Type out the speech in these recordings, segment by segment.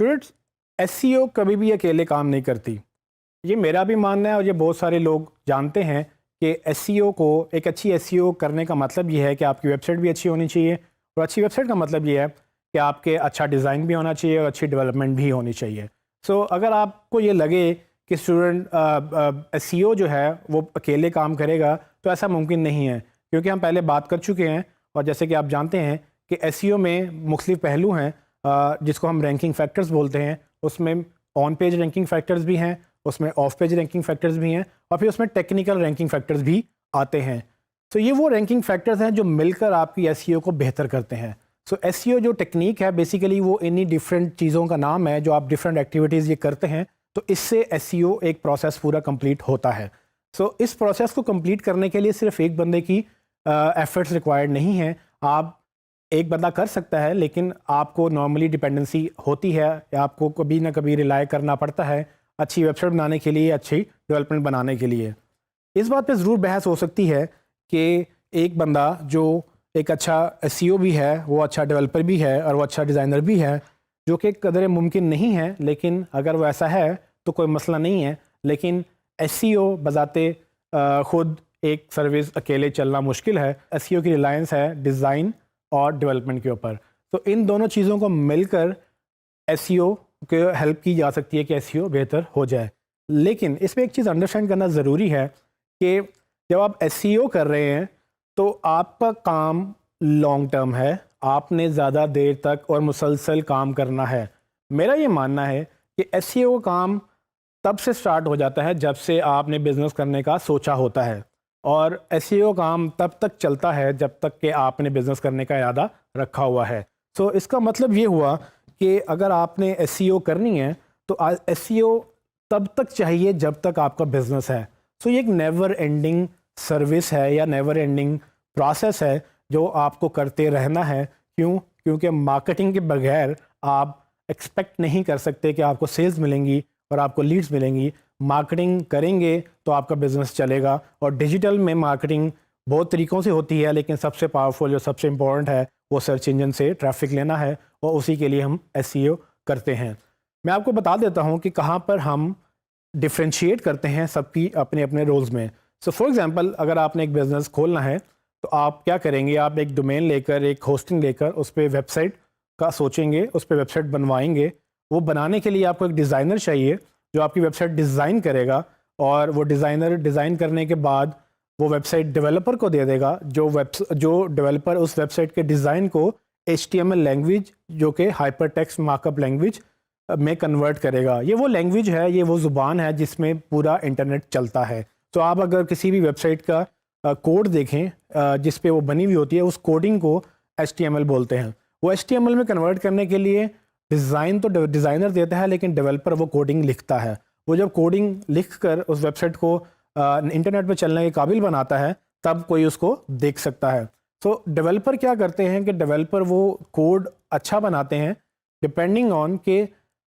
Students, SEO कभी भी अकेले काम नहीं करती। ये मेरा भी मानना है और ये बहुत सारे लोग जानते हैं कि एसईओ को एक अच्छी एसईओ करने का मतलब ये है कि आपकी वेबसाइट भी अच्छी होनी चाहिए, और अच्छी वेबसाइट का मतलब ये है कि आपके अच्छा डिज़ाइन भी होना चाहिए और अच्छी डेवलपमेंट भी होनी चाहिए। सो अगर आपको ये लगे कि स्टूडेंट एसईओ जो है वो अकेले काम करेगा, तो ऐसा मुमकिन नहीं है, क्योंकि हम पहले बात कर चुके हैं। और जैसे कि आप जानते हैं कि एसईओ में मुख्तलिफ पहलू हैं, जिसको हम रैंकिंग फैक्टर्स बोलते हैं। उसमें ऑन पेज रैंकिंग फैक्टर्स भी हैं, उसमें ऑफ पेज रैंकिंग फैक्टर्स भी हैं, और फिर उसमें टेक्निकल रैंकिंग फैक्टर्स भी आते हैं। तो ये वो रैंकिंग फैक्टर्स हैं जो मिलकर आपकी एसईओ को बेहतर करते हैं। सो एसईओ जो टेक्निक है, बेसिकली वो इन्हीं डिफरेंट चीज़ों का नाम है जो आप डिफरेंट एक्टिविटीज़ ये करते हैं, तो इससे एसईओ एक प्रोसेस पूरा कंप्लीट होता है। सो इस प्रोसेस को कंप्लीट करने के लिए सिर्फ एक बंदे की एफर्ट्स रिक्वायर्ड नहीं है। आप एक बंदा कर सकता है, लेकिन आपको नॉर्मली डिपेंडेंसी होती है, आपको कभी ना कभी रिलाय करना पड़ता है अच्छी वेबसाइट बनाने के लिए, अच्छी डेवलपमेंट बनाने के लिए। इस बात पे ज़रूर बहस हो सकती है कि एक बंदा जो एक अच्छा एसईओ भी है, वो अच्छा डेवलपर भी है और वो अच्छा डिज़ाइनर भी है, जो कि कदर मुमकिन नहीं है, लेकिन अगर वो ऐसा है तो कोई मसला नहीं है। लेकिन एसईओ बजाते खुद एक सर्विस अकेले चलना मुश्किल है। एसईओ की रिलायंस है डिज़ाइन और डेवलपमेंट के ऊपर। तो इन दोनों चीज़ों को मिलकर एसईओ को हेल्प की जा सकती है कि एसईओ बेहतर हो जाए। लेकिन इसमें एक चीज़ अंडरस्टैंड करना ज़रूरी है कि जब आप एसईओ कर रहे हैं तो आपका काम लॉन्ग टर्म है, आपने ज़्यादा देर तक और मुसलसल काम करना है। मेरा ये मानना है कि एसईओ का काम तब से स्टार्ट हो जाता है जब से आपने बिज़नेस करने का सोचा होता है, और एसईओ काम तब तक चलता है जब तक कि आपने बिज़नेस करने का इरादा रखा हुआ है। सो इसका मतलब ये हुआ कि अगर आपने एसईओ करनी है तो एसईओ तब तक चाहिए जब तक आपका बिज़नेस है। सो ये एक नेवर एंडिंग सर्विस है या नेवर एंडिंग प्रोसेस है जो आपको करते रहना है। क्यों? क्योंकि मार्केटिंग के बगैर आप एक्सपेक्ट नहीं कर सकते कि आपको सेल्स मिलेंगी और आपको लीड्स मिलेंगी। मार्केटिंग करेंगे तो आपका बिजनेस चलेगा, और डिजिटल में मार्केटिंग बहुत तरीक़ों से होती है, लेकिन सबसे पावरफुल जो सबसे इम्पोर्टेंट है वो सर्च इंजन से ट्रैफिक लेना है, और उसी के लिए हम एसईओ करते हैं। मैं आपको बता देता हूँ कि कहाँ पर हम डिफ्रेंशिएट करते हैं सबकी अपने अपने रोल्स में। सो फॉर एग्जांपल, अगर आपने एक बिज़नेस खोलना है तो आप क्या करेंगे, आप एक डोमेन लेकर, एक होस्टिंग लेकर उस पर वेबसाइट का सोचेंगे, उस पर वेबसाइट बनवाएंगे। वो बनाने के लिए आपको एक डिज़ाइनर चाहिए जो आपकी वेबसाइट डिज़ाइन करेगा, और वो डिज़ाइनर डिज़ाइन करने के बाद वो वेबसाइट डेवलपर को दे देगा, जो डेवलपर उस वेबसाइट के डिज़ाइन को HTML लैंग्वेज, जो कि हाइपर टेक्स्ट मार्कअप लैंग्वेज में कन्वर्ट करेगा। ये वो लैंग्वेज है, ये वो ज़ुबान है जिसमें पूरा इंटरनेट चलता है। तो आप अगर किसी भी वेबसाइट का कोड देखें जिस पे वो बनी हुई होती है, उस कोडिंग को HTML बोलते हैं। वो HTML में कन्वर्ट करने के लिए डिज़ाइन तो डिज़ाइनर देता है, लेकिन डेवलपर वो कोडिंग लिखता है। वो जब कोडिंग लिख कर उस वेबसाइट को इंटरनेट पर चलने के काबिल बनाता है, तब कोई उसको देख सकता है। तो डेवलपर क्या करते हैं कि डेवलपर वो कोड अच्छा बनाते हैं डिपेंडिंग ऑन के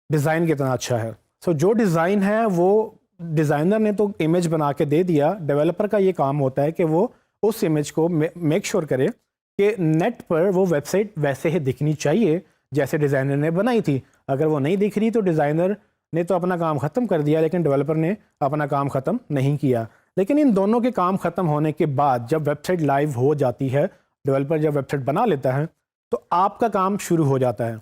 डिज़ाइन कितना अच्छा है। सो जो डिज़ाइन है वो डिज़ाइनर ने तो इमेज बना के दे दिया, डेवलपर का ये काम होता है कि वो उस इमेज को मेक श्योर करे कि नेट पर वो वेबसाइट वैसे ही दिखनी चाहिए जैसे डिज़ाइनर ने बनाई थी। अगर वो नहीं दिख रही तो डिज़ाइनर ने तो अपना काम ख़त्म कर दिया, लेकिन डेवलपर ने अपना काम ख़त्म नहीं किया। लेकिन इन दोनों के काम ख़त्म होने के बाद जब वेबसाइट लाइव हो जाती है, डेवलपर जब वेबसाइट बना लेता है, तो आपका काम शुरू हो जाता है।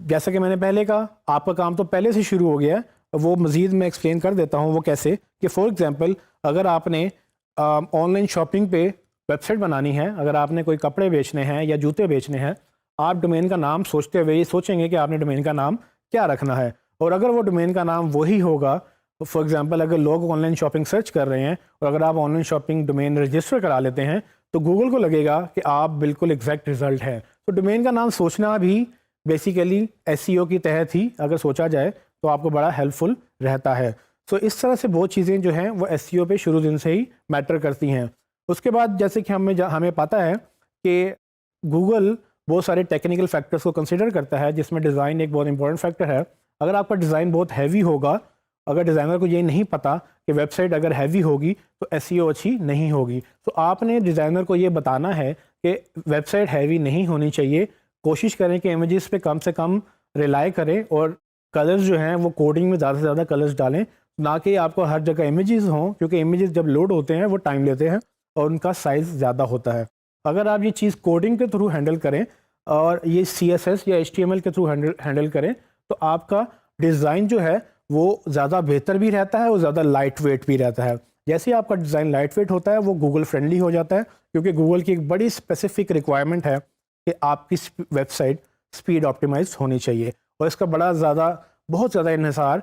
जैसा कि मैंने पहले कहा, आपका काम तो पहले से शुरू हो गया है। वो मज़ीद मैं एक्सप्लेन कर देता हूँ वो कैसे, कि फ़ॉर एग्ज़ाम्पल अगर आपने ऑनलाइन शॉपिंग पे वेबसाइट बनानी है, अगर आपने कोई कपड़े बेचने हैं या जूते बेचने हैं, आप डोमेन का नाम सोचते हुए ये सोचेंगे कि आपने डोमेन का नाम क्या रखना है। और अगर वो डोमेन का नाम वही होगा, फॉर एग्ज़ाम्पल अगर लोग ऑनलाइन शॉपिंग सर्च कर रहे हैं और अगर आप ऑनलाइन शॉपिंग डोमेन रजिस्टर करा लेते हैं, तो गूगल को लगेगा कि आप बिल्कुल एग्जैक्ट रिजल्ट है। तो डोमेन का नाम सोचना भी बेसिकली एसईओ की तहत ही अगर सोचा जाए तो आपको बड़ा हेल्पफुल रहता है। सो इस तरह से बहुत चीज़ें जो हैं वो एसईओ पे शुरू दिन से ही मैटर करती हैं। उसके बाद जैसे कि हमें पता है कि गूगल बहुत सारे टेक्निकल फैक्टर्स को कंसिडर करता है, जिसमें डिज़ाइन एक बहुत इंपॉर्टेंट फैक्टर है। अगर आपका डिज़ाइन बहुत हैवी होगा, अगर डिज़ाइनर को ये नहीं पता कि वेबसाइट अगर हैवी होगी तो एसईओ अच्छी नहीं होगी, तो आपने डिज़ाइनर को ये बताना है कि वेबसाइट हैवी नहीं होनी चाहिए। कोशिश करें कि इमेजेस पे कम से कम रिलाई करें और कलर्स जो हैं वो कोडिंग में ज़्यादा से ज़्यादा कलर्स डालें, ना कि आपको हर जगह इमेजेस हों, क्योंकि इमेजेस जब लोड होते हैं वो टाइम लेते हैं और उनका साइज़ ज़्यादा होता है। अगर आप ये चीज़ कोडिंग के थ्रू हैंडल करें और ये CSS या HTML के थ्रू हैंडल करें तो आपका डिज़ाइन जो है वो ज़्यादा बेहतर भी रहता है और ज़्यादा लाइट वेट भी रहता है। जैसे ही आपका डिज़ाइन लाइट वेट होता है वो गूगल फ्रेंडली हो जाता है, क्योंकि गूगल की एक बड़ी स्पेसिफिक रिक्वायरमेंट है कि आपकी वेबसाइट स्पीड ऑप्टिमाइज होनी चाहिए और इसका बहुत ज़्यादा इन्हिसार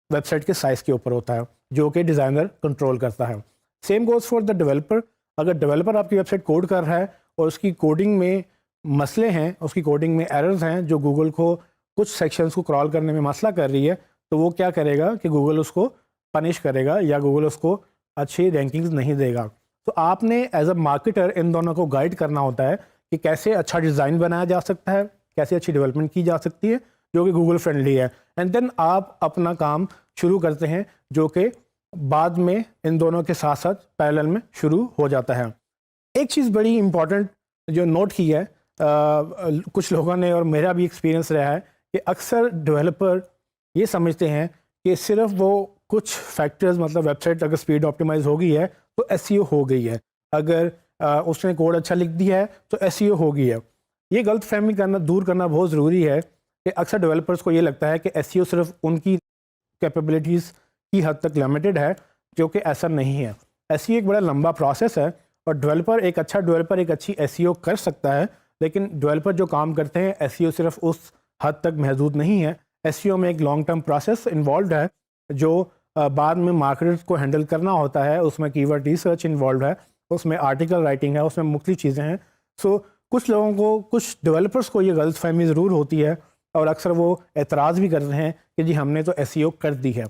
वेबसाइट के साइज़ के ऊपर होता है, जो कि डिज़ाइनर कंट्रोल करता है। Same goes for the developer. अगर डेवलपर आपकी वेबसाइट कोड कर रहा है और उसकी कोडिंग में मसले हैं, उसकी कोडिंग में एरर्स हैं जो गूगल को कुछ सेक्शंस को क्रॉल करने में मसला कर रही है, तो वो क्या करेगा कि गूगल उसको पनिश करेगा या गूगल उसको अच्छी रैंकिंग्स नहीं देगा। तो आपने एज अ मार्केटर इन दोनों को गाइड करना होता है कि कैसे अच्छा डिज़ाइन बनाया जा सकता है, कैसे अच्छी डेवलपमेंट की जा सकती है जो कि गूगल फ्रेंडली है, एंड देन आप अपना काम शुरू करते हैं जो कि बाद में इन दोनों के साथ साथ पैरेलल में शुरू हो जाता है। एक चीज़ बड़ी इंपॉर्टेंट जो नोट की है कुछ लोगों ने और मेरा भी एक्सपीरियंस रहा है कि अक्सर डेवलपर ये समझते हैं कि सिर्फ वो कुछ फैक्टर्स, मतलब वेबसाइट अगर स्पीड ऑप्टिमाइज हो गई है तो SEO हो गई है, अगर उसने कोड अच्छा लिख दिया है तो SEO हो गई है। ये गलत फहमी दूर करना बहुत ज़रूरी है कि अक्सर डेवलपर्स को ये लगता है कि SEO सिर्फ उनकी कैपेबिलिटीज़ की हद तक लिमिटेड है, जो कि ऐसा नहीं है। SEO एक बड़ा लंबा प्रोसेस है और एक अच्छा डेवलपर एक अच्छी SEO कर सकता है, लेकिन डेवलपर जो काम करते हैं SEO सिर्फ उस हद तक महदूद नहीं है। SEO में एक लॉन्ग टर्म प्रोसेस इन्वॉल्व है जो बाद में मार्केटर्स को हैंडल करना होता है, उसमें कीवर्ड रिसर्च इन्वॉल्व है, उसमें आर्टिकल राइटिंग है, उसमें मुख्तलिफ चीज़ें हैं। सो कुछ लोगों को, कुछ डेवलपर्स को ये गलतफहमी ज़रूर होती है और अक्सर वो एतराज़ भी करते हैं कि जी हमने तो SEO कर दी है।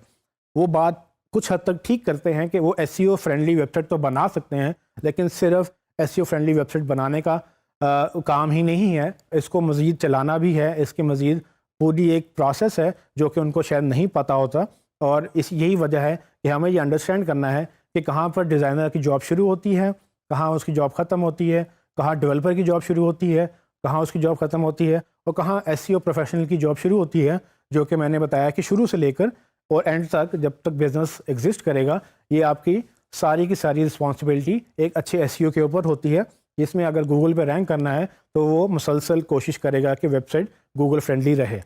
वो बात कुछ हद तक ठीक करते हैं कि वो SEO फ्रेंडली वेबसाइट तो बना सकते हैं, लेकिन सिर्फ SEO फ्रेंडली वेबसाइट बनाने का काम ही नहीं है, इसको मज़ीद चलाना भी है, इसके मज़ीद पूरी एक प्रोसेस है जो कि उनको शायद नहीं पता होता। और यही वजह है कि हमें ये अंडरस्टैंड करना है कि कहाँ पर डिज़ाइनर की जॉब शुरू होती है, कहाँ उसकी जॉब ख़त्म होती है, कहाँ डेवलपर की जॉब शुरू होती है, कहाँ उसकी जॉब ख़त्म होती है, और कहाँ SEO प्रोफेशनल की जॉब शुरू होती है, जो कि मैंने बताया कि शुरू से लेकर और एंड तक जब तक बिज़नेस एग्जिस्ट करेगा, ये आपकी सारी की सारी रिस्पॉन्सिबिलिटी एक अच्छे SEO के ऊपर होती है, जिसमें अगर गूगल पे रैंक करना है तो वो मुसलसल कोशिश करेगा कि वेबसाइट गूगल फ्रेंडली रहे।